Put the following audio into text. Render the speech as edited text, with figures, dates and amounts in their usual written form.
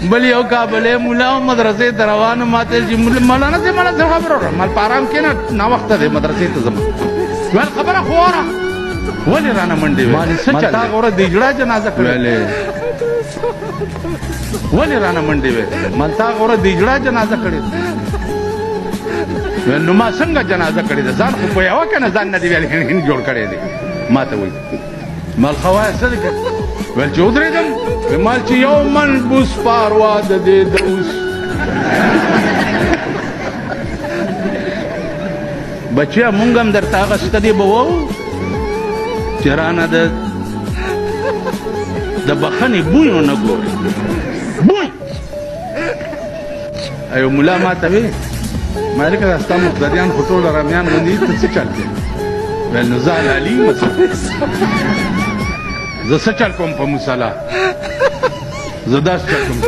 بل یو کابل مولا مدرسې ته روانو ماته چې مولانا صاحب مالا څه خبره وکړه مال په آرام کښېنه ناوخته دی مدرسې ته ځم ویل خبره خو واره ولې رانه منډې وې مال تا غوره د اجړا جنازه کړې ولې رانه منډې وې مال تا غوره د اجړا جنازه کړې ویل نو ما څنګه جنازه کړې ده ځان خو پوهېوه که نه ځان نه دې ویل هند جوړ کړی دی ما ته وایي مال ښه وایه څه دی ویل چې ودرېدم مال چې یو من بوس پاروا د دې د اوس بچیا مونږ هم درته هغه ستدې به وو چې رانه د بخښنې بوی ونه ګورې بوی ایو ملا ما ته وی ما لکه دا ستا مقتدیان خو ټول رامیان غوندې ته څه چل کوې ویل نو زه علالي یم زه څه چل کوم په مصله زه داسې چل کوم